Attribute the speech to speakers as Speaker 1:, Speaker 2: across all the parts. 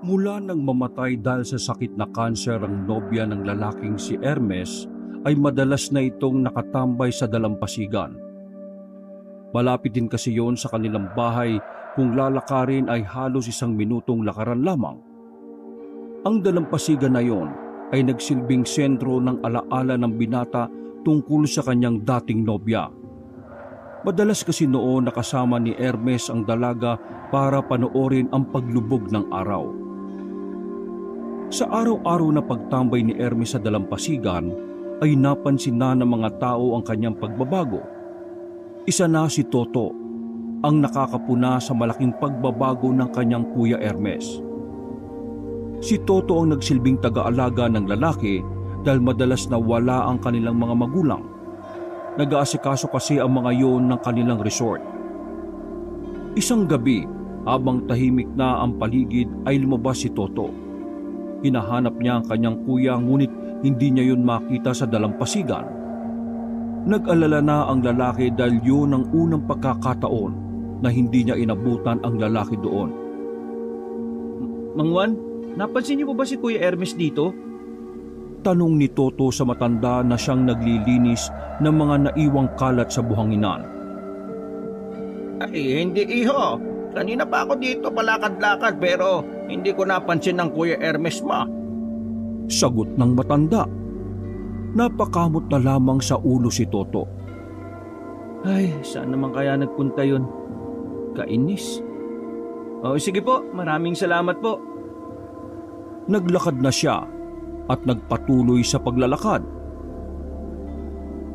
Speaker 1: Mula nang mamatay dahil sa sakit na kanser ang nobya ng lalaking si Hermes, ay madalas na itong nakatambay sa dalampasigan. Malapit din kasi yon sa kanilang bahay, kung lalakarin ay halos 1 minutong lakaran lamang. Ang dalampasigan na yon ay nagsilbing sentro ng alaala ng binata tungkol sa kanyang dating nobya. Madalas kasi noon nakasama ni Hermes ang dalaga para panoorin ang paglubog ng araw. Sa araw-araw na pagtambay ni Hermes sa dalampasigan, ay napansin na ng mga tao ang kanyang pagbabago. Isa na si Toto, ang nakakapuna sa malaking pagbabago ng kanyang kuya Hermes. Si Toto ang nagsilbing taga-alaga ng lalaki dahil madalas na wala ang kanilang mga magulang. Nag-aasikaso kasi ang mga yon ng kanilang resort. Isang gabi, habang tahimik na ang paligid, ay lumabas si Toto. Hinahanap niya ang kanyang kuya, ngunit hindi niya yun makita sa dalampasigan. Nag-alala na ang lalaki dahil yun ang unang pagkakataon na hindi niya inabutan ang lalaki doon.
Speaker 2: Mang Juan, napansin niyo po ba si Kuya Hermes dito?
Speaker 1: Tanong ni Toto sa matanda na siyang naglilinis ng mga naiwang kalat sa buhanginan.
Speaker 3: Ay, hindi iho. Kanina pa ako dito palakad-lakad pero hindi ko napansin ng Kuya Hermes mo.
Speaker 1: Sagot ng matanda. Napakamot na lamang sa ulo si Toto.
Speaker 2: Ay, saan naman kaya nagpunta yun? Kainis. Oh, sige po, maraming salamat po.
Speaker 1: Naglakad na siya at nagpatuloy sa paglalakad.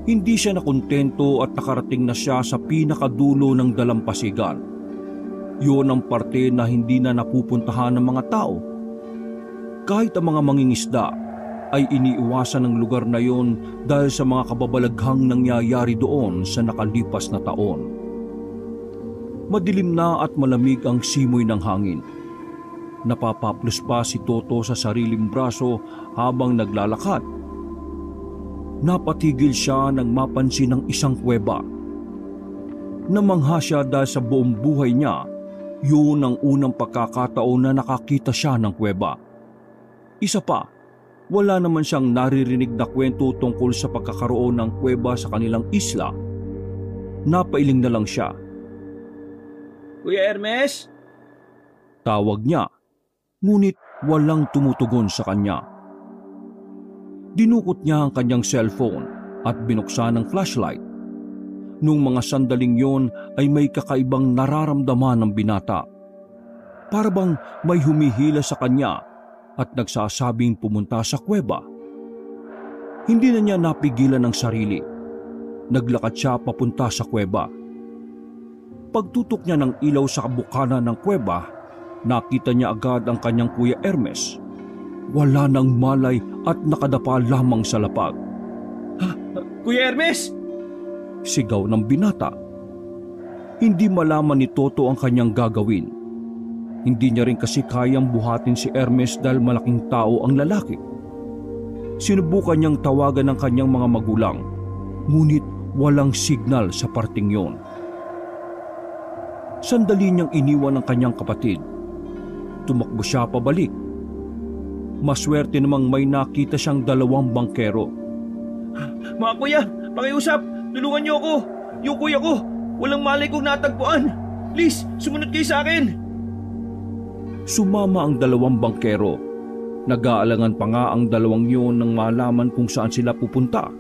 Speaker 1: Hindi siya nakontento at nakarating na siya sa pinakadulo ng dalampasigan. Yun ang parte na hindi na napupuntahan ng mga tao. Kahit ang mga mangingisda ay iniiwasan ng lugar na yon dahil sa mga kababalaghang nangyayari doon sa nakalipas na taon. Madilim na at malamig ang simoy ng hangin. Napapaplos pa si Toto sa sariling braso habang naglalakad. Napatigil siya nang mapansin ng isang kuweba. Namangha siya dahil sa buong buhay niya, yun ang unang pagkakataon na nakakita siya ng kuweba. Isa pa, wala naman siyang naririnig na kwento tungkol sa pagkakaroon ng kuweba sa kanilang isla. Napailing na lang siya.
Speaker 2: Kuya Hermes?
Speaker 1: Tawag niya, ngunit walang tumutugon sa kanya. Dinukot niya ang kanyang cellphone at binuksan ang flashlight. Nung mga sandaling yon ay may kakaibang nararamdaman ng binata. Para bang may humihila sa kanya at nagsasabing pumunta sa kuweba. Hindi na niya napigilan ang sarili. Naglakad siya papunta sa kuweba. Pagtutok niya ng ilaw sa kabukanan ng kuweba, nakita niya agad ang kanyang kuya Hermes. Wala nang malay at nakadapa lamang sa lapag.
Speaker 2: Kuya Hermes!
Speaker 1: Sigaw ng binata. Hindi malaman ni Toto ang kanyang gagawin. Hindi niya rin kasi kayang buhatin si Hermes dahil malaking tao ang lalaki. Sinubukan niyang tawagan ng kanyang mga magulang, ngunit walang signal sa parting yon. Sandali niyang iniwan ang kanyang kapatid. Tumakbo siya pabalik. Maswerte namang may nakita siyang 2 bangkero.
Speaker 2: Mga kuya, pakiusap! Tulungan niyo ako! Yung kuya ko! Walang malay kong natagpuan! Please, sumunod kayo sa akin!
Speaker 1: Sumama ang 2 bangkero. Nag-aalangan pa nga ang 2 yun nang malaman kung saan sila pupunta.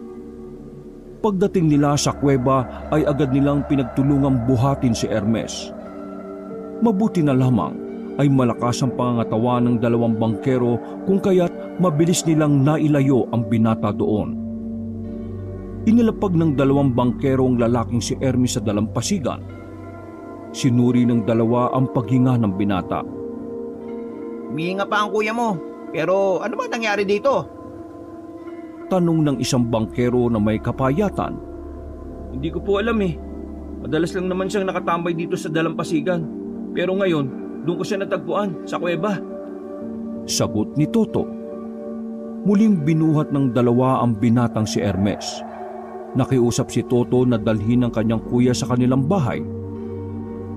Speaker 1: Pagdating nila sa kuweba ay agad nilang pinagtulungang buhatin si Hermes. Mabuti na lamang ay malakas ang pangangatawa ng 2 bangkero kung kaya't mabilis nilang nailayo ang binata doon. Inilapag ng 2 bangkero ang lalaking si Hermes sa dalampasigan. Sinuri ng 2 ang paghinga ng binata.
Speaker 3: Humihinga pa ang kuya mo. Pero ano ba nangyari dito?
Speaker 1: Tanong ng isang bangkero na may kapayatan.
Speaker 2: Hindi ko po alam eh. Madalas lang naman siyang nakatambay dito sa dalampasigan. Pero ngayon, doon ko siya natagpuan, sa kuweba.
Speaker 1: Sagot ni Toto. Muling binuhat ng 2 ang binatang si Hermes. Nakiusap si Toto na dalhin ang kanyang kuya sa kanilang bahay.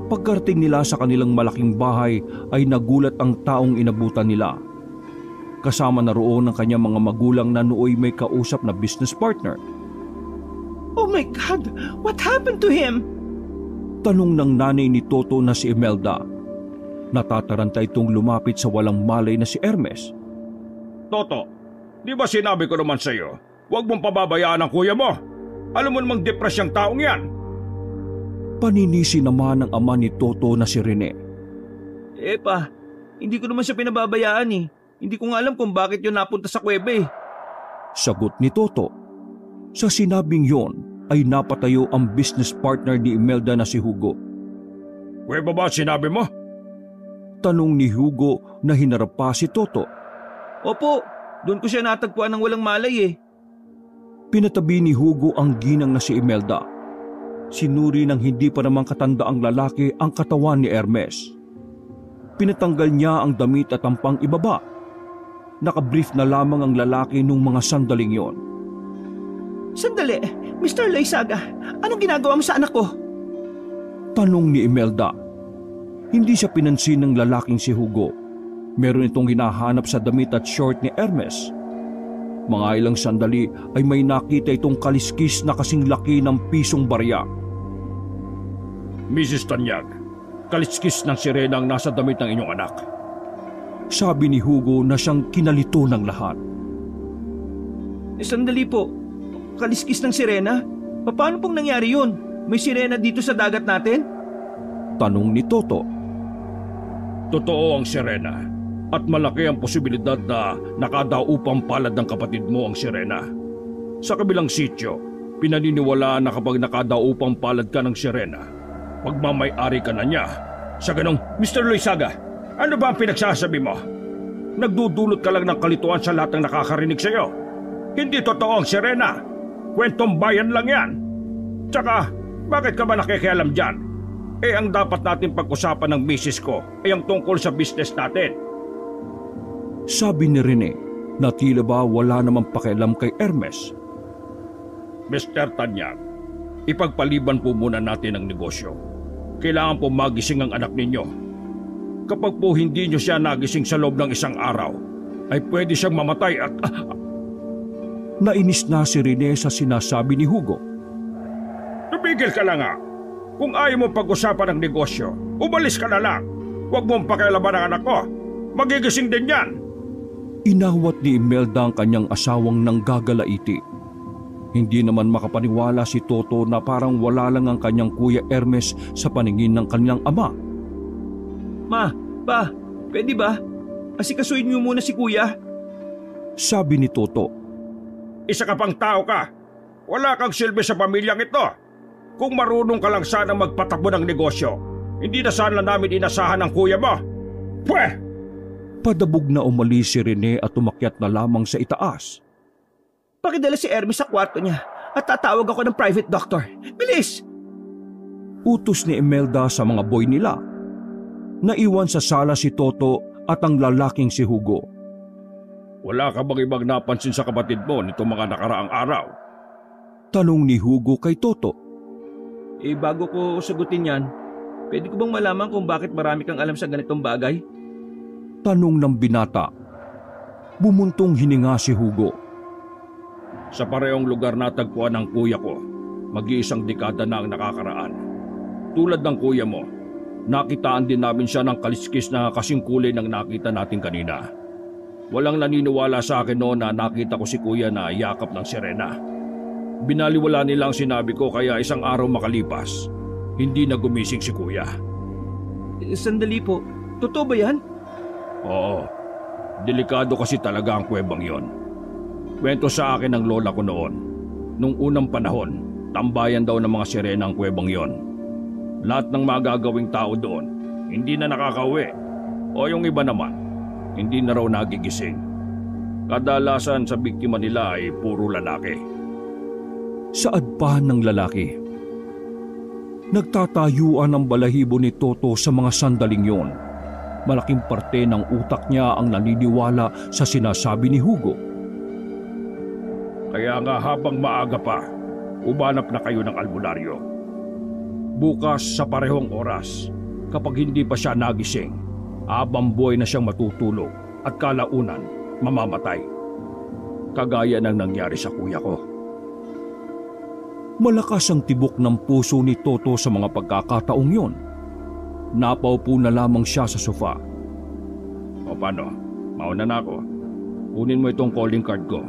Speaker 1: Pagkarating nila sa kanilang malaking bahay ay nagulat ang taong inabutan nila. Kasama na roon ang kanyang mga magulang na nooy may kausap na business partner.
Speaker 2: Oh my God! What happened to him?
Speaker 1: Tanong ng nanay ni Toto na si Imelda. Natataranta itong lumapit sa walang malay na si Hermes.
Speaker 4: Toto, di ba sinabi ko naman sa iyo, huwag mong pababayaan ang kuya mo? Alam mo namang depresyang taong yan.
Speaker 1: Paninisi naman ng ama ni Toto na si Rene.
Speaker 2: Pa, hindi ko naman siya pinababayaan eh. Hindi ko nga alam kung bakit yun napunta sa kuweba eh.
Speaker 1: Sagot ni Toto. Sa sinabing yon ay napatayo ang business partner ni Imelda na si Hugo.
Speaker 4: Kuweba ba sinabi mo?
Speaker 1: Tanong ni Hugo na hinarap pa si Toto.
Speaker 2: Opo, doon ko siya natagpuan ng walang malay eh.
Speaker 1: Pinatabi ni Hugo ang ginang na si Imelda. Sinuri ng hindi pa namang katandaang lalaki ang katawan ni Hermes. Pinatanggal niya ang damit at ang pang-ibaba. Nakabrief na lamang ang lalaki nung mga sandaling yon.
Speaker 2: Sandali, Mr. Loizaga, anong ginagawa mo sa anak ko?
Speaker 1: Tanong ni Imelda. Hindi siya pinansin ng lalaking si Hugo. Meron itong hinahanap sa damit at short ni Hermes. Mga ilang sandali ay may nakita itong kaliskis na kasing laki ng pisong barya.
Speaker 4: Mrs. Tanyag, kaliskis ng sirena ang nasa damit ng inyong anak.
Speaker 1: Sabi ni Hugo na siyang kinalito ng lahat.
Speaker 2: Sandali po, kaliskis ng sirena? Paano pong nangyari yun? May sirena dito sa dagat natin?
Speaker 1: Tanong ni Toto.
Speaker 4: Totoo ang sirena at malaki ang posibilidad na nakadaupang palad ng kapatid mo ang sirena. Sa kabilang sityo, pinaniniwalaan na kapag nakadaupang palad ka ng sirena, pagmamay-ari ka na niya. Sa ganong, Mr. Loizaga, ano ba ang pinagsasabi mo? Nagdudulot ka lang ng kalituan sa lahat ng nakakarinig sa iyo. Hindi totoo ang sirena. Kwentong bayan lang yan. Tsaka, bakit ka ba nakikialam dyan? Ang dapat natin pag-usapan ng misis ko ay ang tungkol sa business natin.
Speaker 1: Sabi ni Rene na tila ba wala namang pakialam kay Hermes.
Speaker 4: Mr. Tanyag, ipagpaliban po muna natin ang negosyo. Kailangan po magising ang anak ninyo. Kapag po hindi nyo siya nagising sa loob ng isang araw, ay pwede siyang mamatay at...
Speaker 1: Nainis na si Rene sa sinasabi ni Hugo.
Speaker 4: Tumigil ka lang nga. Kung ayaw mo pag-usapan ng negosyo, umalis ka na lang. Huwag mong pakialaman ang anak ko. Magigising din yan.
Speaker 1: Inawat ni Imelda ang kanyang asawang nanggagalaiti. Hindi naman makapaniwala si Toto na parang wala lang ang kanyang kuya Hermes sa paningin ng kanilang ama.
Speaker 2: Ma, pa, pwede ba? Asikasuhin niyo muna si kuya.
Speaker 1: Sabi ni Toto.
Speaker 4: Isa ka pang tao ka. Wala kang silbi sa pamilyang ito. Kung marunong ka lang sana magpatakbo ng negosyo, hindi na sana namin inasahan ang kuya mo. Pweh!
Speaker 1: Padabog na umalis si Rene at umakyat na lamang sa itaas.
Speaker 2: Pakidala si Hermes sa kwarto niya at tatawag ako ng private doctor. Bilis!
Speaker 1: Utos ni Imelda sa mga boy nila. Naiwan sa sala si Toto at ang lalaking si Hugo.
Speaker 4: Wala ka bang ibang napansin sa kapatid mo nito mga nakaraang araw?
Speaker 1: Tanong ni Hugo kay Toto.
Speaker 2: Bago ko sagutin yan, pwede ko bang malaman kung bakit marami kang alam sa ganitong bagay?
Speaker 1: Tanong ng binata. Bumuntong hininga si Hugo.
Speaker 4: Sa parehong lugar natagpuan ng kuya ko, mag-iisang dekada na ang nakakaraan. Tulad ng kuya mo, nakitaan din namin siya ng kaliskis na kasing kulay ng nakita natin kanina. Walang naniniwala sa akin noon na nakita ko si kuya na yakap ng sirena. Binaliwala nila ang sinabi ko kaya isang araw makalipas, hindi na gumising si kuya.
Speaker 2: Sandali po, totoo ba yan?
Speaker 4: Oo, delikado kasi talaga ang kuwebang yon. Kwento sa akin ng lola ko noon. Nung unang panahon, tambayan daw ng mga sirena ang kuwebang yon. Lahat ng magagawing tao doon, hindi na nakakauwi. O yung iba naman, hindi na raw nagigising. Kadalasan sa biktima nila ay puro lalaki.
Speaker 1: Saad pa ng lalaki. Nagtatayuan ang balahibo ni Toto sa mga sandaling yon. Malaking parte ng utak niya ang naniniwala sa sinasabi ni Hugo.
Speaker 4: Kaya nga habang maaga pa, umanap na kayo ng albularyo. Bukas sa parehong oras, kapag hindi pa siya nagising, habang buhay na siyang matutulog at kalaunan mamamatay. Kagaya ng nangyari sa kuya ko.
Speaker 1: Malakas ang tibok ng puso ni Toto sa mga pagkakataong yon. Napaupo na lamang siya sa sofa.
Speaker 4: O paano? Mauna na ako. Kunin mo itong calling card ko.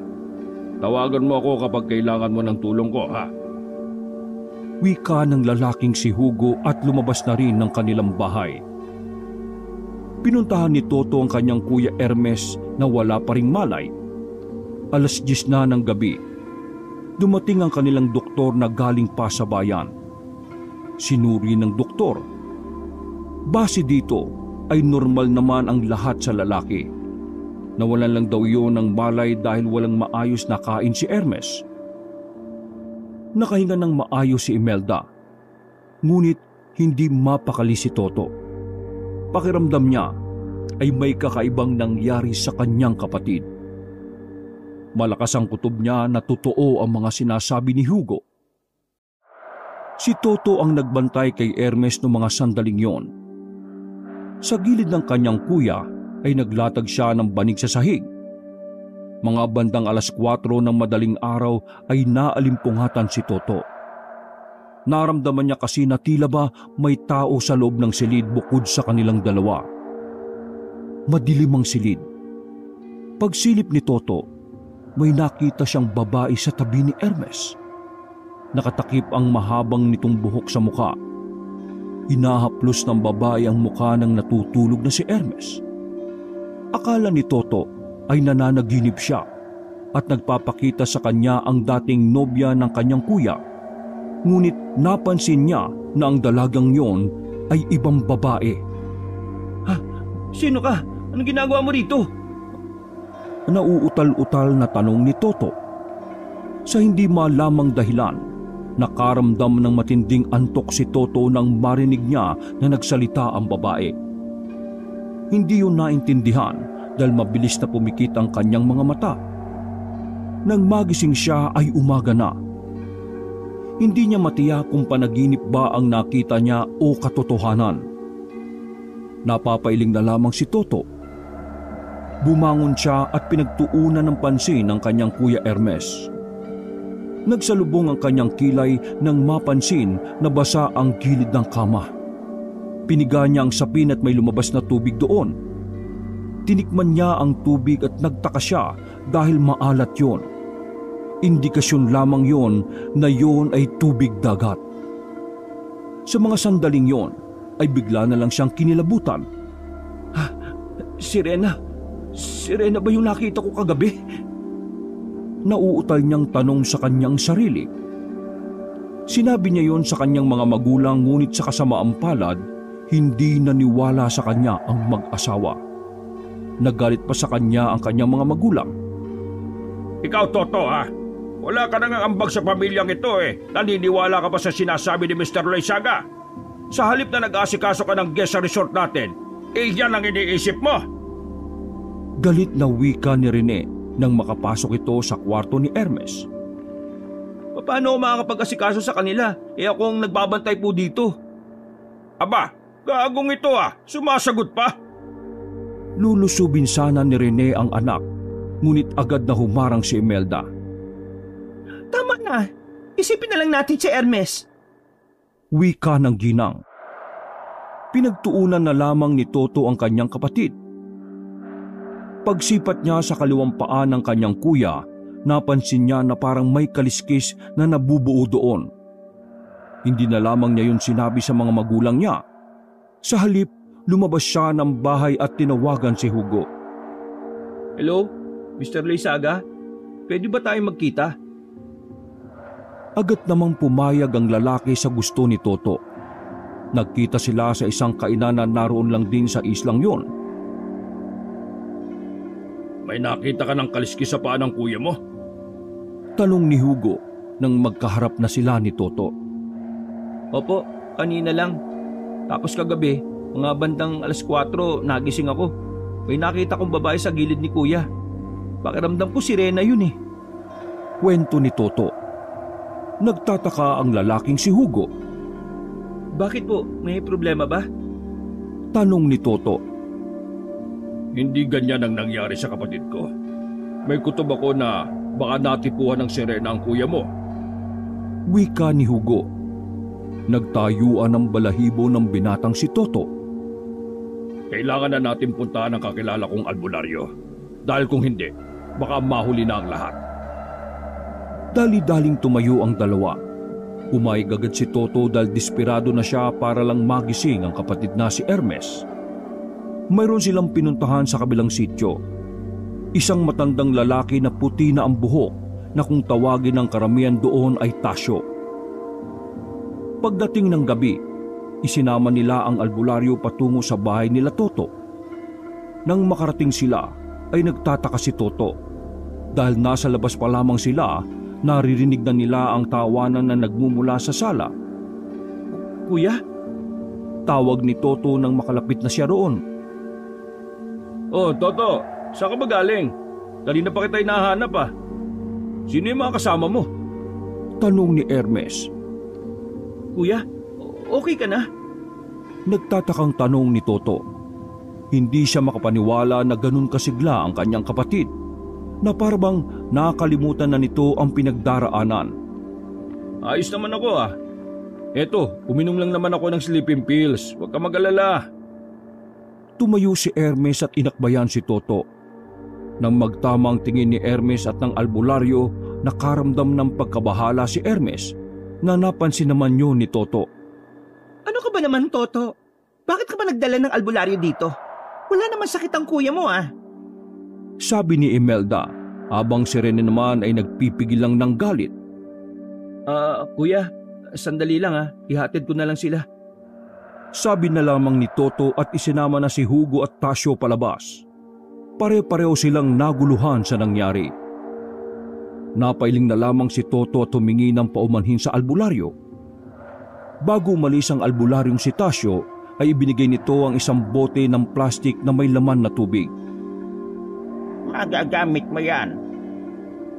Speaker 4: Tawagan mo ako kapag kailangan mo ng tulong ko, ha?
Speaker 1: Wika ng lalaking si Hugo at lumabas na rin ng kanilang bahay. Pinuntahan ni Toto ang kanyang kuya Hermes na wala pa ring malay. 10:00 na ng gabi. Dumating ang kanilang doktor na galing pa sa bayan. Sinuri ng doktor. Base dito ay normal naman ang lahat sa lalaki. Nawalan lang daw yun ng malay dahil walang maayos na kain si Hermes. Nakahinga ng maayos si Imelda. Ngunit hindi mapakali si Toto. Pakiramdam niya ay may kakaibang nangyari sa kanyang kapatid. Malakas ang kutob niya na totoo ang mga sinasabi ni Hugo. Si Toto ang nagbantay kay Hermes noong mga sandaling yon. Sa gilid ng kanyang kuya ay naglatag siya ng banig sa sahig. Mga bandang 4:00 ng madaling araw ay naalimpungatan si Toto. Naramdaman niya kasi na tila ba may tao sa loob ng silid bukod sa kanilang dalawa. Madilim ang silid. Pagsilip ni Toto, may nakita siyang babae sa tabi ni Hermes. Nakatakip ang mahabang nitong buhok sa muka. Hinahaplos ng babae ang muka ng natutulog na si Hermes. Akala ni Toto ay nananaginip siya at nagpapakita sa kanya ang dating nobya ng kanyang kuya. Ngunit napansin niya na ang dalagang yon ay ibang babae.
Speaker 2: Ha? Sino ka? Anong ginagawa mo rito?
Speaker 1: Nauutal-utal na tanong ni Toto. Sa hindi malamang dahilan, nakaramdam ng matinding antok si Toto nang marinig niya na nagsalita ang babae. Hindi yun naintindihan dahil mabilis na pumikit ang kanyang mga mata. Nang magising siya ay umaga na. Hindi niya matiyak kung panaginip ba ang nakita niya o katotohanan. Napapailing na lamang si Toto. Bumangon siya at pinagtuunan ng pansin ng kanyang kuya Hermes. Nagsalubong ang kanyang kilay nang mapansin na basa ang gilid ng kama. Piniga niya ang sapin at may lumabas na tubig doon. Tinikman niya ang tubig at nagtaka siya dahil maalat yon. Indikasyon lamang yon na yon ay tubig dagat. Sa mga sandaling yon ay bigla na lang siyang kinilabutan.
Speaker 2: Ha? Sirena? Sirena ba yung nakita ko kagabi?
Speaker 1: Nauutal niyang tanong sa kanyang sarili. Sinabi niya yon sa kanyang mga magulang ngunit sa kasamaang palad, hindi naniwala sa kanya ang mag-asawa. Nagalit pa sa kanya ang kanyang mga magulang.
Speaker 4: Ikaw, Toto, ha? Wala ka nang ambag sa pamilyang ito eh. Naniniwala ka pa sa sinasabi ni Mr. Loizaga? Sa halip na nag-aasikaso ka ng guest sa resort natin, yan ang iniisip mo.
Speaker 1: Galit na wika ni Rene nang makapasok ito sa kwarto ni Hermes.
Speaker 2: Paano ako makakapag-asikaso sa kanila? Ako ang nagbabantay po dito.
Speaker 4: Aba, gagong ito sumasagot pa.
Speaker 1: Lulusubin sana ni Rene ang anak, ngunit agad na humarang si Imelda.
Speaker 2: Tama na, isipin na lang natin si Hermes.
Speaker 1: Wika ng ginang. Pinagtuunan na lamang ni Toto ang kanyang kapatid. Pagsipat niya sa kaliwang paa ng kanyang kuya, napansin niya na parang may kaliskis na nabubuo doon. Hindi na lamang niya yun sinabi sa mga magulang niya. Sa halip, lumabas siya ng bahay at tinawagan si Hugo.
Speaker 2: Hello, Mr. Loizaga? Pwede ba tayong magkita?
Speaker 1: Agad namang pumayag ang lalaki sa gusto ni Toto. Nagkita sila sa isang kainan na naroon lang din sa islang yon.
Speaker 4: May nakita ka ng kaliskis sa paa ng kuya mo?
Speaker 1: Tanong ni Hugo nang magkaharap na sila ni Toto.
Speaker 2: Opo, kanina lang. Tapos kagabi, mga bandang 4:00, nagising ako. May nakita kong babae sa gilid ni kuya. Pakiramdam ko sirena yun eh.
Speaker 1: Kwento ni Toto. Nagtataka ang lalaking si Hugo.
Speaker 2: Bakit po? May problema ba?
Speaker 1: Tanong ni Toto.
Speaker 4: Hindi ganyan ang nangyari sa kapatid ko. May kutob ako na baka natipuhan ng sirena ang kuya mo.
Speaker 1: Wika ni Hugo. Nagtayuan ang balahibo ng binatang si Toto.
Speaker 4: Kailangan na natin puntahan ang kakilala kong albularyo. Dahil kung hindi, baka mahuli na ang lahat.
Speaker 1: Dali-daling tumayo ang dalawa. Umayag agad si Toto dahil desperado na siya para lang magising ang kapatid na si Hermes. Mayroon silang pinuntahan sa kabilang sityo. Isang matandang lalaki na puti na ang buhok na kung tawagin ng karamihan doon ay Tasyo. Pagdating ng gabi, isinama nila ang albularyo patungo sa bahay nila Toto. Nang makarating sila, ay nagtataka si Toto. Dahil nasa labas pa lamang sila, naririnig na nila ang tawanan na nagmumula sa sala.
Speaker 2: Kuya?
Speaker 1: Tawag ni Toto nang makalapit na siya roon.
Speaker 4: Oh, Toto, saan ka ba galing? Kanina pa kita hinahanap ah. Sino yung mga kasama mo?
Speaker 1: Tanong ni Hermes.
Speaker 2: Kuya, okay ka na?
Speaker 1: Nagtatakang tanong ni Toto. Hindi siya makapaniwala na ganun kasigla ang kanyang kapatid, na parang nakalimutan na nito ang pinagdaraanan.
Speaker 4: Ayos naman ako ah. Eto, uminom lang naman ako ng sleeping pills. Huwag ka mag-alala.
Speaker 1: Tumayo si Hermes at inakbayan si Toto. Nang magtama ang tingin ni Hermes at ng albularyo, nakaramdam ng pagkabahala si Hermes na napansin naman yun ni Toto.
Speaker 2: Ano ka ba naman, Toto? Bakit ka ba nagdala ng albularyo dito? Wala naman sakit ang kuya mo ah.
Speaker 1: Sabi ni Imelda, habang si Rene naman ay nagpipigil lang ng galit.
Speaker 2: Kuya, sandali lang ah. Ihatid ko na lang sila.
Speaker 1: Sabi na lamang ni Toto at isinama na si Hugo at Tasyo palabas. Pare-pareho silang naguluhan sa nangyari. Napailing na lamang si Toto at humingi ng paumanhin sa albularyo. Bago umalis ang albularyong si Tasyo, ay ibinigay nito ang isang bote ng plastik na may laman na tubig.
Speaker 3: Magagamit mo yan.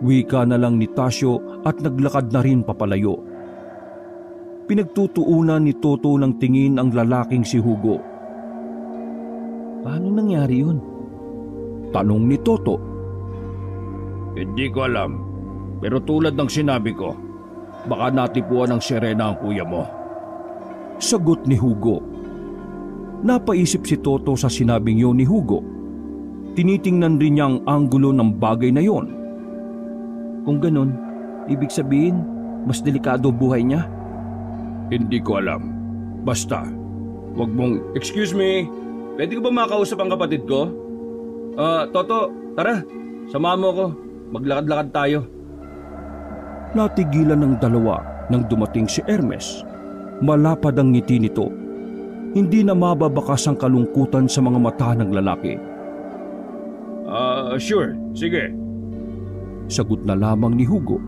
Speaker 1: Wika na lang ni Tasyo at naglakad na rin papalayo. Pinagtutuunan ni Toto ng tingin ang lalaking si Hugo.
Speaker 2: Paano nangyari yun?
Speaker 1: Tanong ni Toto.
Speaker 4: Hindi ko alam. Pero tulad ng sinabi ko, baka natipuan ng sirena ang kuya mo.
Speaker 1: Sagot ni Hugo. Napaisip si Toto sa sinabing yun ni Hugo. Tinitingnan rin niya ang anggulo ng bagay na yon.
Speaker 2: Kung ganun, ibig sabihin, mas delikado buhay niya?
Speaker 4: Hindi ko alam. Basta, wag mong, excuse me, pwede ko ba makausap ang kapatid ko? Toto, tara, samahan mo ko. Maglakad-lakad tayo.
Speaker 1: Natigilan ng dalawa nang dumating si Hermes. Malapad ang ngiti nito. Hindi na mababakas ang kalungkutan sa mga mata ng lalaki.
Speaker 4: Sure, sige.
Speaker 1: Sagot na lamang ni Hugo.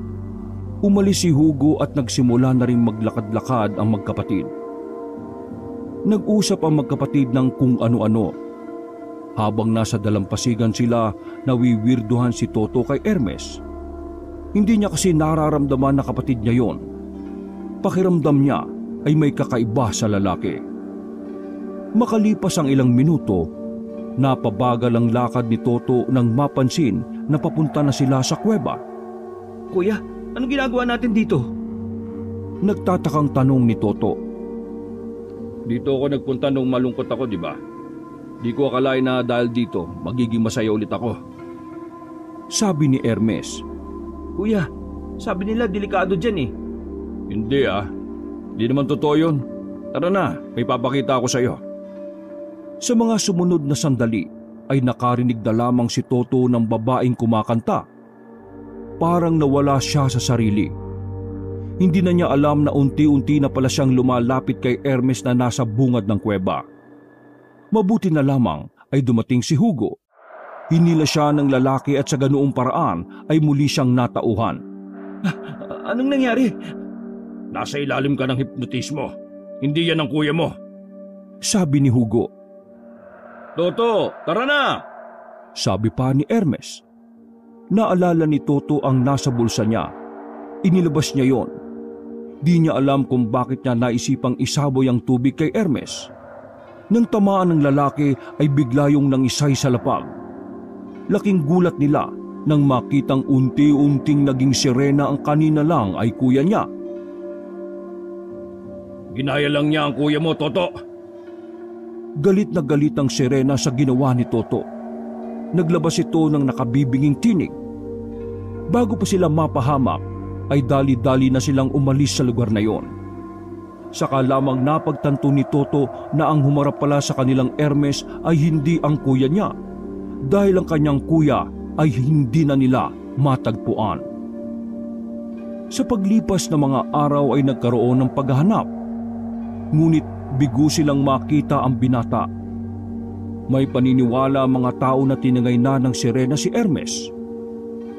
Speaker 1: Umalis si Hugo at nagsimula na rin maglakad-lakad ang magkapatid. Nag-usap ang magkapatid ng kung ano-ano. Habang nasa dalampasigan sila, nawiwirduhan si Toto kay Hermes. Hindi niya kasi nararamdaman na kapatid niya yon. Pakiramdam niya ay may kakaiba sa lalaki. Makalipas ang ilang minuto, napabagal ang lakad ni Toto nang mapansin na papunta na sila sa kuweba.
Speaker 2: Kuya, anong ginagawa natin dito?
Speaker 1: Nagtatakang tanong ni Toto.
Speaker 4: Dito ako nagpunta nung malungkot ako, di ba? Di ko akalain na dahil dito, magiging masaya ulit ako.
Speaker 1: Sabi ni Hermes.
Speaker 2: Kuya, sabi nila delikado dyan eh.
Speaker 4: Hindi ah. Di naman totoo yun. Tara na, may papakita ako sa'yo.
Speaker 1: Sa mga sumunod na sandali ay nakarinig na lamang si Toto ng babaeng kumakanta. Parang nawala siya sa sarili. Hindi na niya alam na unti-unti na pala siyang lumalapit kay Hermes na nasa bungad ng kuweba. Mabuti na lamang ay dumating si Hugo. Hinila siya ng lalaki at sa ganoong paraan ay muli siyang natauhan.
Speaker 2: Anong nangyari?
Speaker 4: Nasa ilalim ka ng hipnotismo. Hindi yan ang kuya mo.
Speaker 1: Sabi ni Hugo.
Speaker 4: Toto, tara na!
Speaker 1: Sabi pa ni Hermes. Naalala ni Toto ang nasa bulsa niya. Inilabas niya yon. Di niya alam kung bakit niya naisipang isaboy ang tubig kay Hermes. Nang tamaan ng lalaki ay bigla yung nangisay sa lapag. Laking gulat nila nang makitang unti-unting naging sirena ang kanina lang ay kuya niya.
Speaker 4: Ginaya lang niya ang kuya mo, Toto.
Speaker 1: Galit na galit ang sirena sa ginawa ni Toto. Naglabas ito ng nakabibinging tinig. Bago pa sila mapahamak, ay dali-dali na silang umalis sa lugar na yon. Saka lamang napagtanto ni Toto na ang humarap pala sa kanilang Hermes ay hindi ang kuya niya, dahil ang kanyang kuya ay hindi na nila matagpuan. Sa paglipas ng mga araw ay nagkaroon ng paghahanap, ngunit bigo silang makita ang binata. May paniniwala ang mga tao na tinangay na ng sirena si Hermes.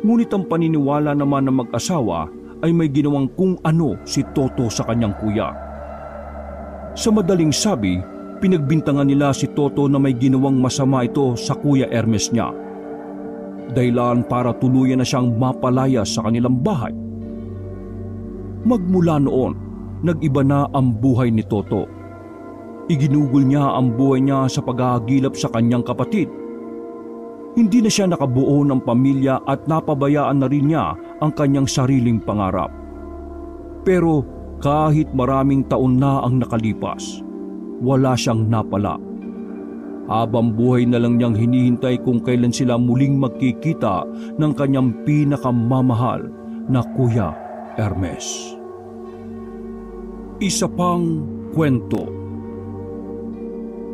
Speaker 1: Ngunit ang paniniwala naman ng mag-asawa ay may ginawang kung ano si Toto sa kanyang kuya. Sa madaling sabi, pinagbintangan nila si Toto na may ginawang masama ito sa kuya Hermes niya. Dahilan para tuluyan na siyang mapalaya sa kanilang bahay. Magmula noon, nag-iba na ang buhay ni Toto. Iginugol niya ang buhay niya sa paghahagilap sa kanyang kapatid. Hindi na siya nakabuo ng pamilya at napabayaan na rin niya ang kanyang sariling pangarap. Pero kahit maraming taon na ang nakalipas, wala siyang napala. Habang buhay na lang niyang hinihintay kung kailan sila muling magkikita ng kanyang pinakamamahal na Kuya Hermes. Isa pang kwento.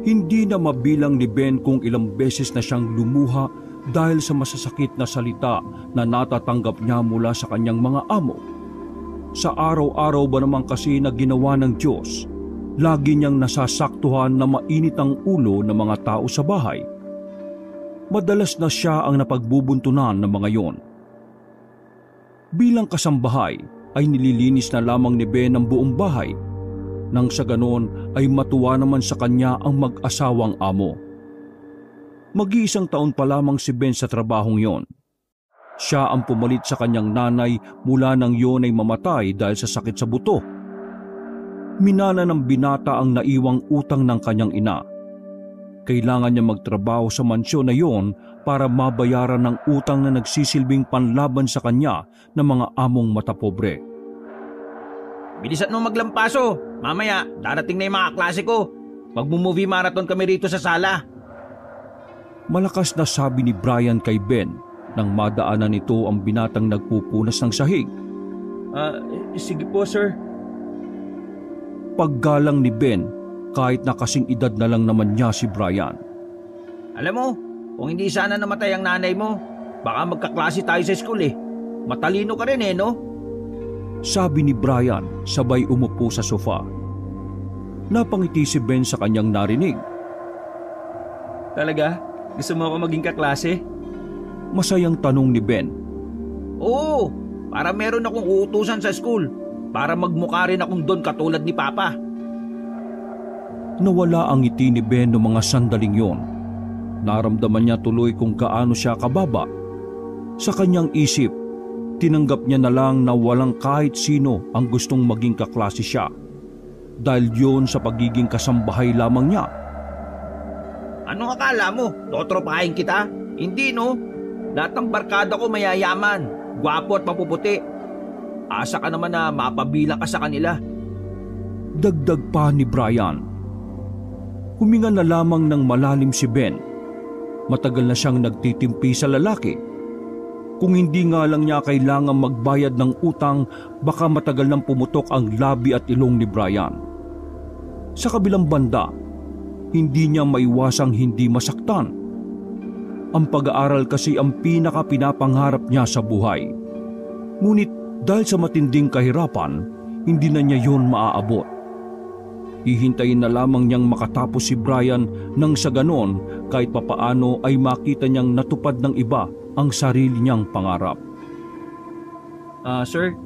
Speaker 1: Hindi na mabilang ni Ben kung ilang beses na siyang lumuha dahil sa masasakit na salita na natatanggap niya mula sa kanyang mga amo. Sa araw-araw ba naman kasi na ginawa ng Diyos, lagi niyang nasasaktuhan na mainit ang ulo ng mga tao sa bahay. Madalas na siya ang napagbubuntunan ng mga yon. Bilang kasambahay ay nililinis na lamang ni Ben ang buong bahay. Nang sa ganon ay matuwa naman sa kanya ang mag-asawang amo. Mag-iisang taon pa lamang si Ben sa trabahong yon. Siya ang pumalit sa kanyang nanay mula nang yon ay mamatay dahil sa sakit sa buto. Minana ng binata ang naiwang utang ng kanyang ina. Kailangan niya magtrabaho sa mansyon na yon para mabayaran ng utang na nagsisilbing panlaban sa kanya ng mga among matapobre.
Speaker 3: Bilisan mo maglampaso. Mamaya, darating na yung mga klase ko. Magmo-movie marathon kami rito sa sala.
Speaker 1: Malakas na sabi ni Brian kay Ben nang madaanan nito ang binatang nagpupunas ng sahig.
Speaker 2: Sige po, sir.
Speaker 1: Paggalang ni Ben, kahit na kasing edad na lang naman niya si Brian.
Speaker 3: Alam mo, kung hindi sana namatay ang nanay mo, baka magkaklase tayo sa school eh. Matalino ka rin no?
Speaker 1: Sabi ni Brian sabay umupo sa sofa. Napangiti si Ben sa kanyang narinig.
Speaker 2: Talaga? Gusto mo ako maging kaklase?
Speaker 1: Masayang tanong ni Ben.
Speaker 3: Oo, para meron akong uutusan sa school. Para magmukha rin akong doon katulad ni Papa.
Speaker 1: Nawala ang ngiti ni Ben noong mga sandaling yon. Naramdaman niya tuloy kung gaano siya kababa. Sa kanyang isip, tinanggap niya na lang na walang kahit sino ang gustong maging kaklase siya. Dahil yon sa pagiging kasambahay lamang niya.
Speaker 3: Anong akala mo? Totropahin kita? Hindi no? Lahat ng barkada ko mayayaman, gwapo at mapuputi. Asa ka naman na mapabilang ka sa kanila.
Speaker 1: Dagdag pa ni Brian. Huminga na lamang ng malalim si Ben. Matagal na siyang nagtitimpi sa lalaki. Kung hindi nga lang niya kailangang magbayad ng utang, baka matagal nang pumutok ang labi at ilong ni Brian. Sa kabilang banda, hindi niya maiwasang hindi masaktan. Ang pag-aaral kasi ang pinaka-pinapangarap niya sa buhay. Ngunit dahil sa matinding kahirapan, hindi na niya yon maaabot. Hihintayin na lamang niyang makatapos si Brian nang sa ganon kahit papaano ay makita niyang natupad ng iba ang sarili niyang pangarap.
Speaker 2: Sir,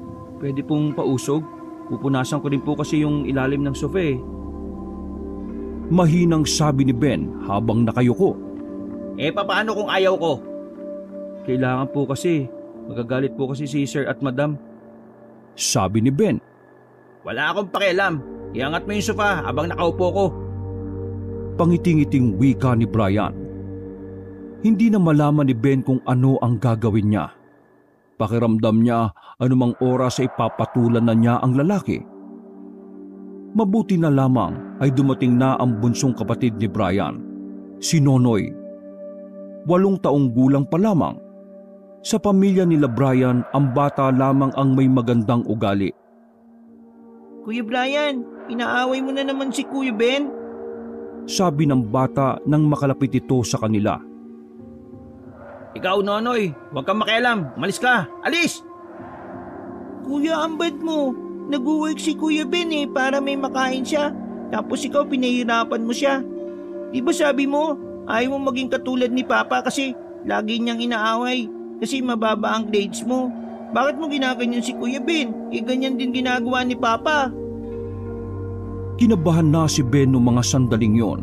Speaker 2: pwede pong pausog? Pupunasan ko rin po kasi yung ilalim ng sofa eh.
Speaker 1: Mahinang sabi ni Ben habang nakayuko.
Speaker 3: Papaano kung ayaw ko?
Speaker 2: Kailangan po kasi. Magagalit po kasi si sir at madam.
Speaker 1: Sabi ni Ben.
Speaker 3: Wala akong pakialam. Iangat mo yung sofa habang nakaupo ko.
Speaker 1: Pangiting-iting wika ni Brian. Hindi na malaman ni Ben kung ano ang gagawin niya. Pakiramdam niya anumang oras ay papatulan na niya ang lalaki. Mabuti na lamang ay dumating na ang bunsong kapatid ni Brian, si Nonoy. 8 taong gulang pa lamang. Sa pamilya nila Brian, ang bata lamang ang may magandang ugali.
Speaker 2: Kuya Brian, inaaway mo na naman si Kuya Ben.
Speaker 1: Sabi ng bata nang makalapit ito sa kanila.
Speaker 3: Ikaw, Nonoy, huwag kang makialam. Malis ka. Alis!
Speaker 2: Kuya, ang bad mo. Nag-work si Kuya Ben para may makain siya. Tapos ikaw pinahirapan mo siya. Di ba sabi mo, ayaw mo maging katulad ni Papa kasi lagi niyang inaaway. Kasi mababa ang grades mo. Bakit mo ginaganyan si Kuya Ben? Ganyan din ginagawa ni Papa.
Speaker 1: Kinabahan na si Ben noong mga sandaling yon.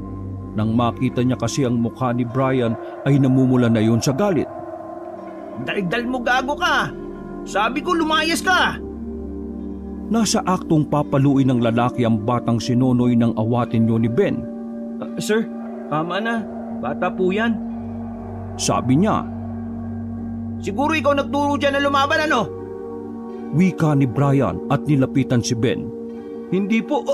Speaker 1: Nang makita niya kasi ang mukha ni Brian ay namumula na yon sa galit.
Speaker 3: Daldal mo, gago ka. Sabi ko lumayas ka.
Speaker 1: Nasa aktong papaluin ng lalaki ang batang si Nonoy nang awatin niyo ni Ben.
Speaker 2: Sir, tama na. Bata po yan.
Speaker 1: Sabi niya.
Speaker 3: Siguro ikaw nagturo dyan na lumaban, ano?
Speaker 1: Wika ni Brian at nilapitan si Ben.
Speaker 2: Hindi po.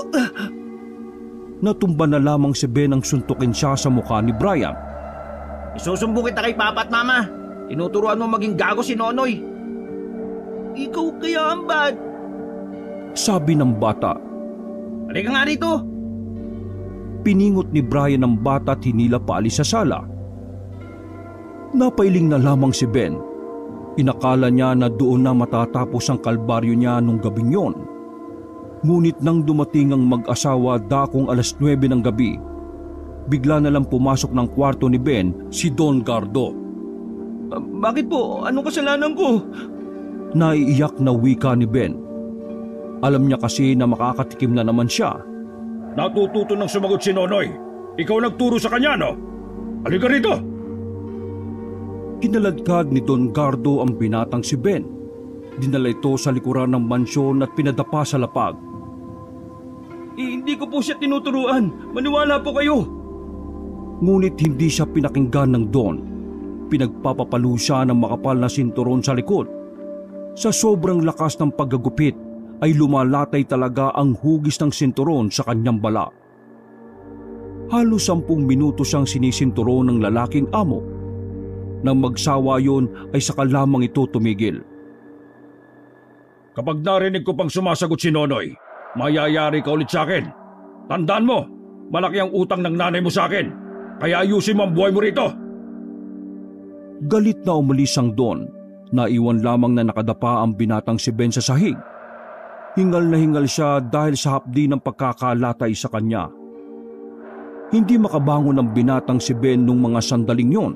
Speaker 1: Natumba na lamang si Ben ang suntukin siya sa mukha ni Brian.
Speaker 3: Isusumbong kita kay Papa at Mama. Tinuturuan mo maging gago si Nonoy.
Speaker 2: Ikaw kaya ang bad.
Speaker 1: Sabi ng bata.
Speaker 3: Halika nga rito.
Speaker 1: Piningot ni Brian ang bata at hinila paalis sa sala. Napailing na lamang si Ben. Inakala niya na doon na matatapos ang kalbaryo niya nung gabing yon. Ngunit nang dumating ang mag-asawa dakong 9:00 ng gabi, bigla na lang pumasok ng kwarto ni Ben si Don Gardo.
Speaker 2: Bakit po? Anong kasalanan ko?
Speaker 1: Naiiyak na wika ni Ben. Alam niya kasi na makakatikim na naman siya.
Speaker 4: Natututo ng sumagot si Nonoy. Ikaw nagturo sa kanya, no? Halika rito!
Speaker 1: Kinaladkad ni Don Gardo ang binatang si Ben. Dinala ito sa likuran ng mansyon at pinadapa sa lapag.
Speaker 2: Hindi ko po siya tinuturuan. Maniwala po kayo.
Speaker 1: Ngunit hindi siya pinakinggan ng Don. Pinagpapapalo siya ng makapal na sinturon sa likod. Sa sobrang lakas ng paggagupit ay lumalatay talaga ang hugis ng sinturon sa kanyang bala. Halos 10 minuto siyang sinisinturon ng lalaking amo. Nang magsawa yon ay saka lamang ito tumigil.
Speaker 4: Kapag narinig ko pang sumasagot si Nonoy, mayayari ka ulit sa akin. Tandaan mo, malaki ang utang ng nanay mo sa akin. Kaya ayusin mo ang buhay mo rito.
Speaker 1: Galit na umalis ang Don. Naiwan lamang na nakadapa ang binatang si Ben sa sahig. Hingal na hingal siya dahil sa hapdi ng pagkakalatay sa kanya. Hindi makabangon ang binatang si Ben nung mga sandaling yon.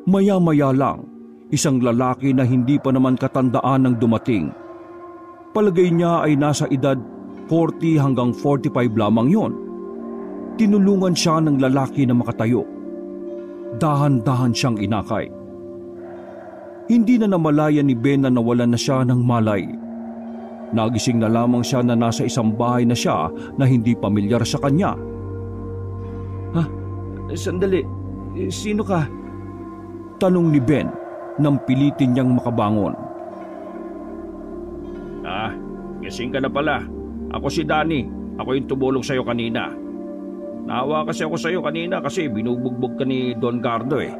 Speaker 1: Maya-maya lang, isang lalaki na hindi pa naman katandaan ang dumating. Palagay niya ay nasa edad 40 hanggang 45 lamang yon. Tinulungan siya ng lalaki na makatayo. Dahan-dahan siyang inakay. Hindi na namalaya ni Ben na nawalan na siya ng malay. Nagising na lamang siya na nasa isang bahay na siya na hindi pamilyar sa kanya.
Speaker 2: Sandali. Sino ka?
Speaker 1: Tanong ni Ben nang pilitin niyang makabangon.
Speaker 4: Gising ka na pala. Ako si Danny. Ako yung tumulong sa'yo kanina. Naawa kasi ako sa'yo kanina kasi binubugbog ka ni Don Gardo eh.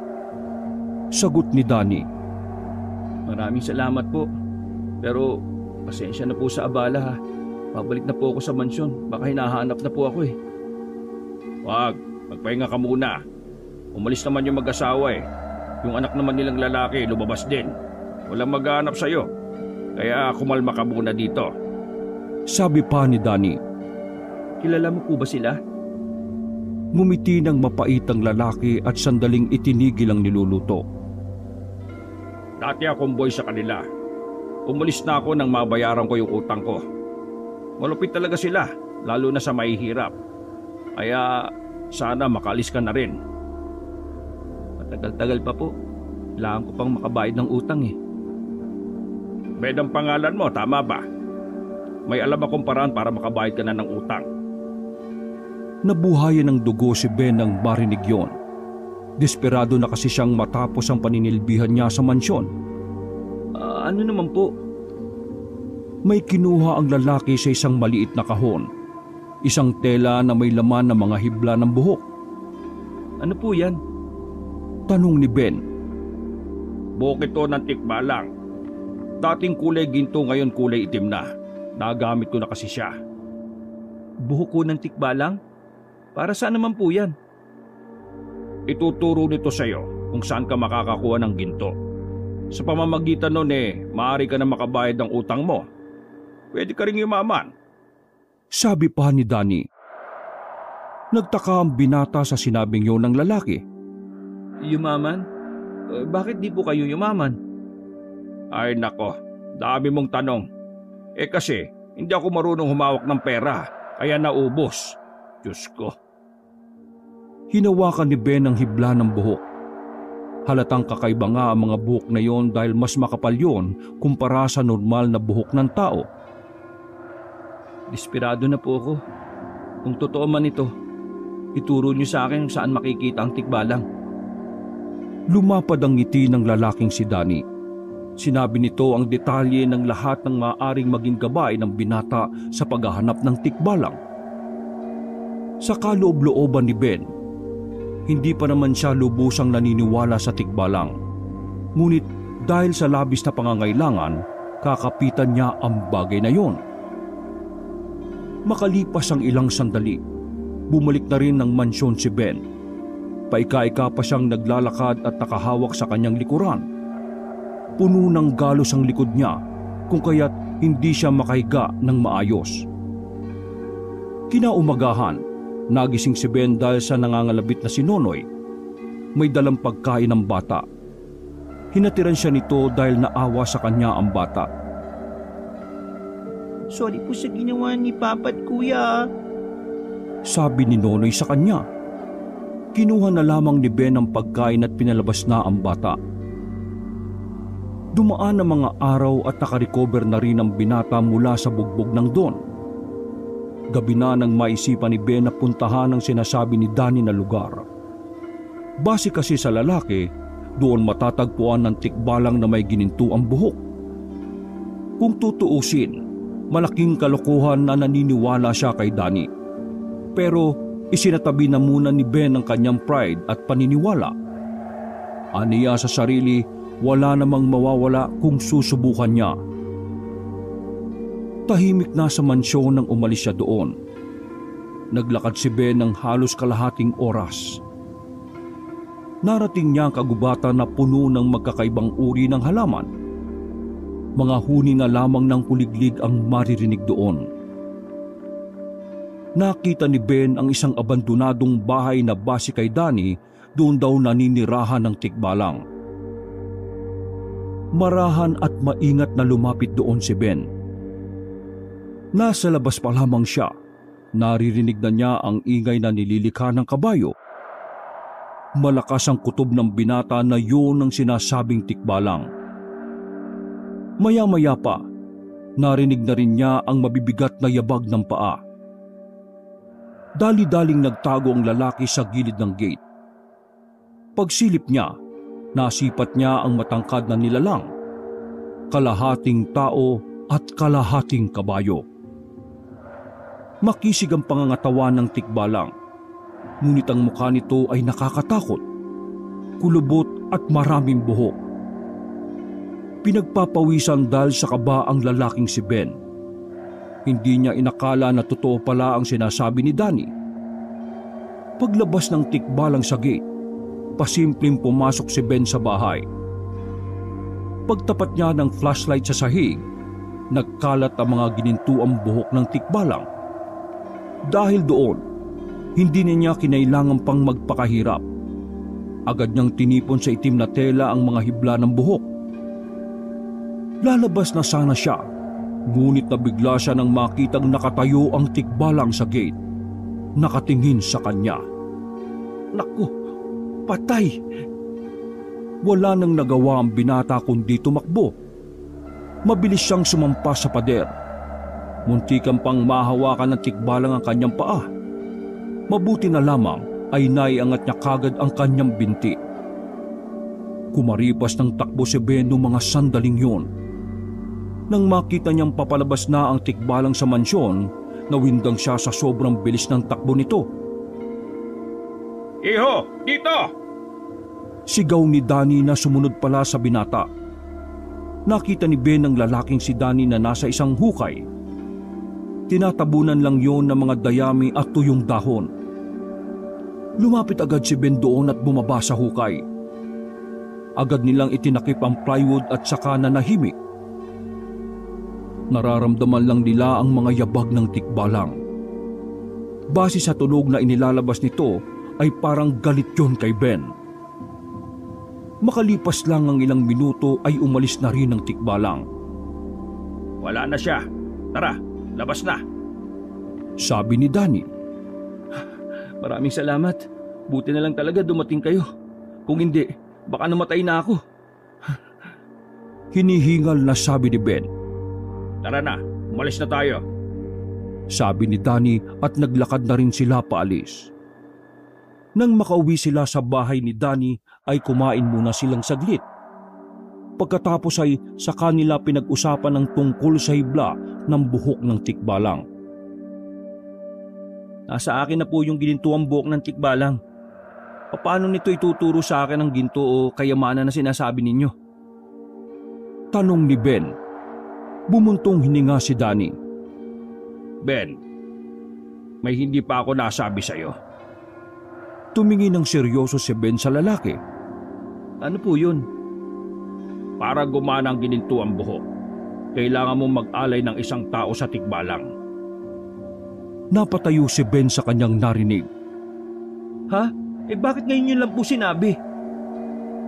Speaker 1: Sagot ni Danny.
Speaker 2: Maraming salamat po. Pero pasensya na po sa abala ha. Pabalik na po ako sa mansyon. Baka hinahanap na po ako eh.
Speaker 4: Wag, magpahinga ka muna. Umalis naman yung mag-asawa eh. Yung anak naman nilang lalaki lumabas din. Walang maghahanap sa'yo. Kaya kumalma ka muna dito.
Speaker 1: Sabi pa ni Danny.
Speaker 2: Kilala mo po ba sila?
Speaker 1: Ngumiti ng mapait ang lalaki at sandaling itinigil ang niluluto.
Speaker 4: Dati akong boy sa kanila. Umalis na ako nang mabayaran ko yung utang ko. Malupit talaga sila, lalo na sa mahihirap. Kaya sana makalis ka na rin.
Speaker 2: Matagal-tagal pa po. Kailangan ko pang makabayad ng utang eh.
Speaker 4: Med ang pangalan mo, tama ba? May alam akong paraan para makabayad ka na ng utang.
Speaker 1: Nabuhayan ng dugo si Ben nang marinig yon. Desperado na kasi siyang matapos ang paninilbihan niya sa mansyon.
Speaker 2: Ano naman po?
Speaker 1: May kinuha ang lalaki sa isang maliit na kahon. Isang tela na may laman ng mga hibla ng buhok.
Speaker 2: Ano po yan?
Speaker 1: Tanong ni Ben.
Speaker 4: Buhok ito ng tikbalang. Dating kulay ginto, ngayon kulay itim na. Nagamit ko na kasi siya.
Speaker 2: Buhok ko ng tikbalang? Para saan naman po yan?
Speaker 4: Ituturo nito sa iyo kung saan ka makakakuha ng ginto. Sa pamamagitan nun maaari ka na makabayad ng utang mo. Pwede ka ring yumaman.
Speaker 1: Sabi pa ni Danny. Nagtaka ang binata sa sinabing yon ng lalaki.
Speaker 2: Yumaman? Bakit di po kayo yumaman?
Speaker 4: Ay nako, dami mong tanong. Kasi hindi ako marunong humawak ng pera, kaya naubos. Diyos ko.
Speaker 1: Hinawakan ni Ben ang hibla ng buhok. Halatang kakaiba nga ang mga buhok na yon dahil mas makapal yon kumpara sa normal na buhok ng tao.
Speaker 2: Desperado na po ako. Kung totoo man ito, ituro niyo sa akin saan makikita ang tikbalang.
Speaker 1: Lumapad ang ngiti ng lalaking si Danny. Sinabi nito ang detalye ng lahat ng maaaring maging gabay ng binata sa paghahanap ng tikbalang. Sa kaloob-looban ni Ben, hindi pa naman siya lubusang naniniwala sa tikbalang. Ngunit dahil sa labis na pangangailangan, kakapitan niya ang bagay na yon. Makalipas ang ilang sandali, bumalik na rin ng mansyon si Ben. Paika-ika pa siyang naglalakad at nakahawak sa kanyang likuran. Puno ng galos ang likod niya, kung kaya't hindi siya makahiga ng maayos. Kinaumagahan, nagising si Ben dahil sa nangangalabit na si Nonoy. May dalang pagkain ng bata. Hinatiran siya nito dahil naawa sa kanya ang bata.
Speaker 2: Sorry po sa ginawa ni Papa at Kuya.
Speaker 1: Sabi ni Nonoy sa kanya. Kinuha na lamang ni Ben ang pagkain at pinalabas na ang bata. Dumaan ang mga araw at nakarecover na rin ang binata mula sa bugbog ng Don. Gabi na nang maisipan ni Ben na puntahan ang sinasabi ni Danny na lugar. Base kasi sa lalaki, doon matatagpuan ng tikbalang na may gininto ang buhok. Kung tutuusin, malaking kalokohan na naniniwala siya kay Danny. Pero isinatabi na muna ni Ben ang kanyang pride at paniniwala. Aniya sa sarili, wala namang mawawala kung susubukan niya. Tahimik na sa mansyon nang umalis siya doon. Naglakad si Ben ng halos kalahating oras. Narating niya ang kagubatan na puno ng magkakaibang uri ng halaman. Mga huni na lamang ng kuliglig ang maririnig doon. Nakita ni Ben ang isang abandonadong bahay na base kay Danny, doon daw naninirahan ng tikbalang. Marahan at maingat na lumapit doon si Ben. Nasa labas pa lamang siya, naririnig na niya ang ingay na nililikha ng kabayo. Malakas ang kutob ng binata na yun ang sinasabing tikbalang. Maya-maya pa, narinig na rin niya ang mabibigat na yabag ng paa. Dali-daling nagtago ang lalaki sa gilid ng gate. Pagsilip niya, nasipat niya ang matangkad na nilalang, kalahating tao at kalahating kabayo. Makisig ang pangangatawan ng tikbalang, ngunit ang mukha nito ay nakakatakot, kulubot at maraming buhok. Pinagpapawisan dahil sa kaba ang lalaking si Ben. Hindi niya inakala na totoo pala ang sinasabi ni Danny. Paglabas ng tikbalang sa gate, pasimpleng pumasok si Ben sa bahay. Pagtapat niya ng flashlight sa sahig, nagkalat ang mga ginintuang buhok ng tikbalang. Dahil doon, hindi niya kinailangan pang magpakahirap. Agad niyang tinipon sa itim na tela ang mga hibla ng buhok. Lalabas na sana siya, ngunit nabigla siya nang makitang nakatayo ang tikbalang sa gate, nakatingin sa kanya. Naku, patay! Wala nang nagawa ang binata kundi tumakbo. Mabilis siyang sumampa sa pader. Muntikan pang mahawakan ng tikbalang ang kanyang paa. Mabuti na lamang ay naiangat niya kagad ang kanyang binti. Kumaripas ng takbo si Ben noong mga sandaling yun. Nang makita niyang papalabas na ang tikbalang sa mansyon, nawindang siya sa sobrang bilis ng takbo nito.
Speaker 4: Iho, dito!
Speaker 1: Sigaw ni Danny na sumunod pala sa binata. Nakita ni Ben ang lalaking si Danny na nasa isang hukay. Tinatabunan lang yon ng mga dayami at tuyong dahon. Lumapit agad si Ben doon at bumaba sa hukay. Agad nilang itinakip ang plywood at saka nanahimik. Nararamdaman lang nila ang mga yabag ng tikbalang. Base sa tunog na inilalabas nito ay parang galit yon kay Ben. Makalipas lang ang ilang minuto ay umalis na rin ang tikbalang.
Speaker 4: Wala na siya. Tara, labas na.
Speaker 1: Sabi ni Danny.
Speaker 3: Maraming salamat. Buti na lang talaga dumating kayo. Kung hindi, baka namatay na ako.
Speaker 1: Hinihingal na sabi ni Ben.
Speaker 4: Tara na, umalis na tayo.
Speaker 1: Sabi ni Danny at naglakad na rin sila paalis. Nang makauwi sila sa bahay ni Danny ay kumain muna silang saglit. Pagkatapos ay sa kanila pinag-usapan ng tungkol sa hibla ng buhok ng tikbalang.
Speaker 3: Nasa akin na po yung ginintuang buhok ng tikbalang. Paano nito ituturo sa akin ang ginto o kayamanan na sinasabi ninyo?
Speaker 1: Tanong ni Ben. Bumuntong hininga si Danny.
Speaker 4: Ben, may hindi pa ako nasabi sa'yo.
Speaker 1: Tumingin ng seryoso si Ben sa lalaki.
Speaker 3: Ano po yun?
Speaker 4: Para gumana ang gininto ang buhok, kailangan mong mag-alay ng isang tao sa tikbalang.
Speaker 1: Napatayo si Ben sa kanyang narinig.
Speaker 3: Ha? Bakit ngayon yun lang po sinabi?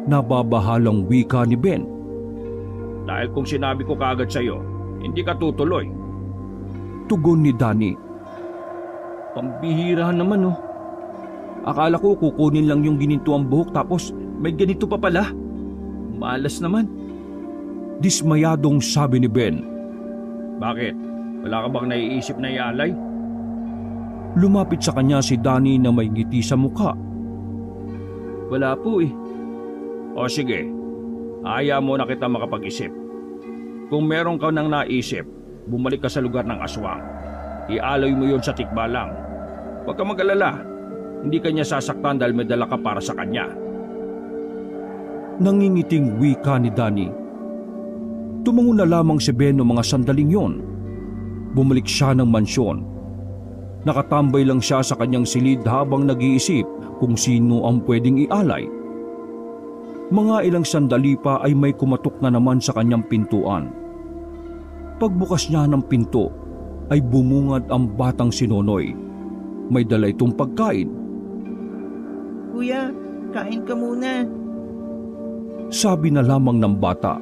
Speaker 1: Nababahalang wika ni Ben.
Speaker 4: Dahil kung sinabi ko kagad sa'yo, hindi ka tutuloy.
Speaker 1: Tugon ni Danny.
Speaker 3: Pambihirahan naman oh. Akala ko kukunin lang yung gininto ang buhok tapos may ganito pa pala. Malas naman.
Speaker 1: Dismayadong sabi ni Ben.
Speaker 4: Bakit? Wala ka bang naiisip na ialay?
Speaker 1: Lumapit sa kanya si Danny na may ngiti sa mukha.
Speaker 3: Wala po eh.
Speaker 4: O sige, ayaw mo na kita makapag-isip. Kung meron ka nang naisip, bumalik ka sa lugar ng aswang. Ialay mo yon sa tikbalang. Huwag ka mag-alala. Hindi kanya sasaktan dahil may dala ka para sa kanya.
Speaker 1: Nangingiting wika ni Danny. Tumango na lamang si Ben noong mga sandaling yon. Bumalik siya ng mansyon. Nakatambay lang siya sa kanyang silid habang nag-iisip kung sino ang pwedeng ialay. Mga ilang sandali pa ay may kumatok na naman sa kanyang pintuan. Pagbukas niya ng pinto ay bumungad ang batang si Nonoy. May dala itong pagkain.
Speaker 2: Kuya, kain ka muna.
Speaker 1: Sabi na lamang ng bata.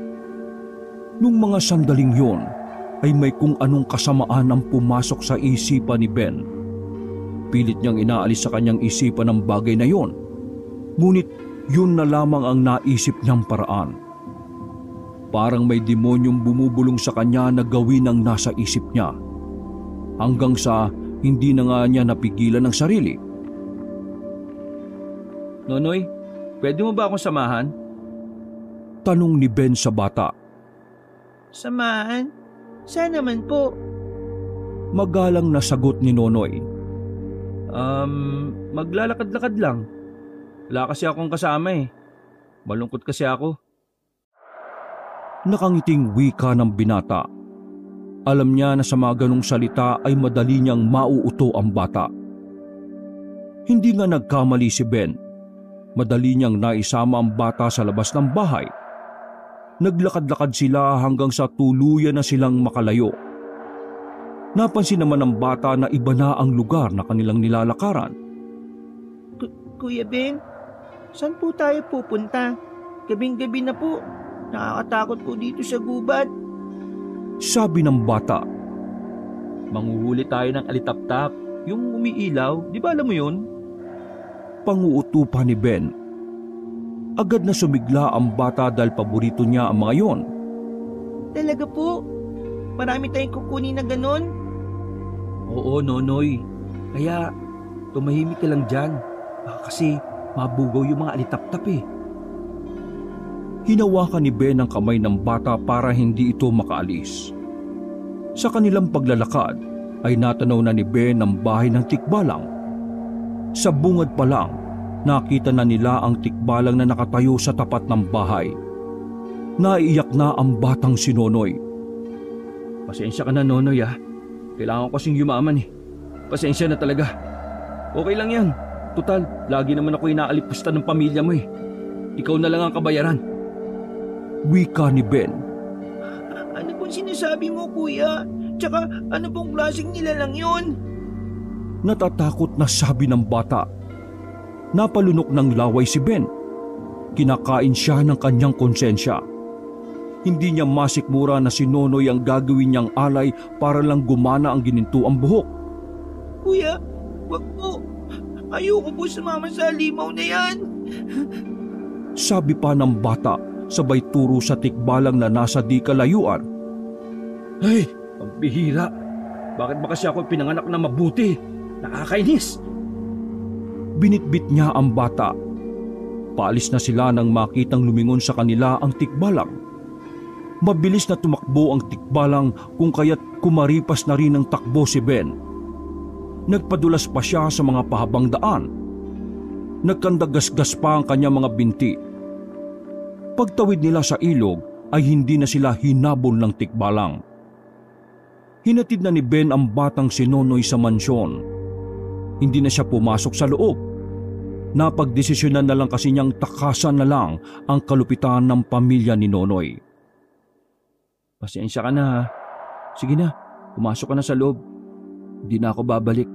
Speaker 1: Nung mga sandaling yon ay may kung anong kasamaan ang pumasok sa isipan ni Ben. Pilit niyang inaalis sa kanyang isipan ang bagay na yon. Ngunit yun na lamang ang naisip niyang paraan. Parang may demonyong bumubulong sa kanya na gawin ang nasa isip niya. Hanggang sa hindi na nga niya napigilan ang sarili.
Speaker 3: Nonoy, pwede mo ba akong samahan?
Speaker 1: Tanong ni Ben sa bata.
Speaker 2: Samahan? Saan naman po?
Speaker 1: Magalang na sagot ni Nonoy.
Speaker 3: Maglalakad-lakad lang. Wala kasi akong kasama eh. Malungkot kasi ako.
Speaker 1: Nakangiting wika ng binata. Alam niya na sa mga ganong salita ay madali niyang mauuto ang bata. Hindi nga nagkamali si Ben. Madali niyang naisama ang bata sa labas ng bahay. Naglakad-lakad sila hanggang sa tuluyan na silang makalayo. Napansin naman ng bata na iba na ang lugar na kanilang nilalakaran.
Speaker 2: Kuya Ben, saan po tayo pupunta? Gabing-gabi na po. Nakakatakot po dito sa gubat.
Speaker 1: Sabi ng bata.
Speaker 3: Manghuhuli tayo ng alitaptap. Yung umiilaw, di ba alam mo yun?
Speaker 1: Panguuto pa ni Ben. Agad na sumigla ang bata dahil paborito niya ang mga yon.
Speaker 2: Talaga po? Marami tayong kukunin na ganon?
Speaker 3: Oo, Nonoy. Kaya tumahimik ka lang dyan. Baka kasi mabugaw yung mga alitap-tap eh.
Speaker 1: Hinawakan ni Ben ang kamay ng bata para hindi ito makaalis. Sa kanilang paglalakad ay natanaw na ni Ben ang bahay ng tikbalang. Sa bungad pa lang, nakita na nila ang tikbalang na nakatayo sa tapat ng bahay. Naiiyak na ang batang si Nonoy.
Speaker 3: Pasensya ka na, Nonoy ah. Kailangan ko kasing yumaman eh. Pasensya na talaga. Okay lang yan. Tutal, lagi naman ako inaalipusta ng pamilya mo eh. Ikaw na lang ang kabayaran.
Speaker 1: Wika ni Ben.
Speaker 2: Ano pong sinasabi mo, kuya? Tsaka ano pong klaseng nilalang yun?
Speaker 1: Natatakot na sabi ng bata. Napalunok ng laway si Ben. Kinakain siya ng kanyang konsensya. Hindi niya masikmura na si Nonoy ang gagawin niyang alay para lang gumana ang ginintuang buhok.
Speaker 2: Kuya, wag po. Ayoko po sumama sa limaw na yan.
Speaker 1: Sabi pa ng bata, sabay turo sa tikbalang na nasa di kalayuan.
Speaker 3: Ay, ang bihira. Bakit ba kasi ako pinanganak na mabuti? Nakakainis.
Speaker 1: Binitbit niya ang bata. Paalis na sila nang makitang lumingon sa kanila ang tikbalang. Mabilis na tumakbo ang tikbalang kung kaya't kumaripas na rin ang takbo si Ben. Nagpadulas pa siya sa mga pahabang daan. Nagkandagasgas pa ang kanyang mga binti. Pagtawid nila sa ilog ay hindi na sila hinabol ng tikbalang. Hinatid na ni Ben ang batang si Nonoy sa mansyon. Hindi na siya pumasok sa loob. Napagdesisyonan na lang kasi niyang takasan na lang ang kalupitan ng pamilya ni Nonoy.
Speaker 3: Pasensya ka na ha. Sige na, pumasok ka na sa loob. Hindi na ako babalik.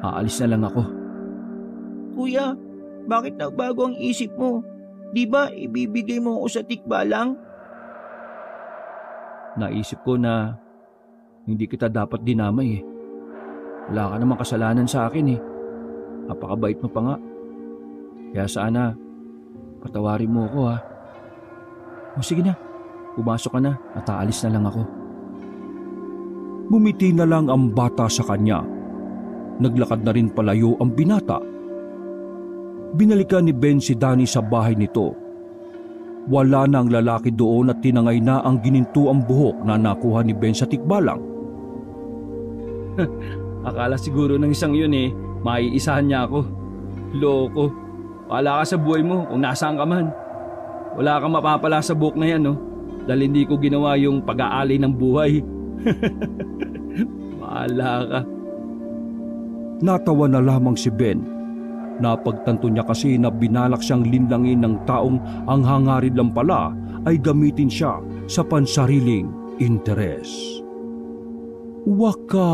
Speaker 3: Aalis na lang ako.
Speaker 2: Kuya, bakit nagbago ang isip mo? Di ba ibibigay mo ako sa tikbalang?
Speaker 3: Naisip ko na hindi kita dapat dinamay eh. Wala ka namang kasalanan sa akin eh. Napakabait mo pa nga. Kaya sana, patawarin mo ako ha. O sige na, pumasok ka na at aalis na lang ako.
Speaker 1: Bumiti na lang ang bata sa kanya. Naglakad na rin palayo ang binata. Binalikan ni Ben si Danny sa bahay nito. Wala na ang lalaki doon at tinangay na ang ginintuang buhok na nakuha ni Ben sa tikbalang.
Speaker 3: Akala siguro ng isang yun eh, maiisahan niya ako. Loko. Wala ka sa buhay mo kung nasaan ka man. Wala kang mapapala sa buhok na yan no. Dahil hindi ko ginawa yung pag-aalay ng buhay. Wala ka.
Speaker 1: Natawa na lamang si Ben. Napagtanto niya kasi na binalak siyang linlangin ng taong ang hangarin lang pala ay gamitin siya sa pansariling interes. Wakas!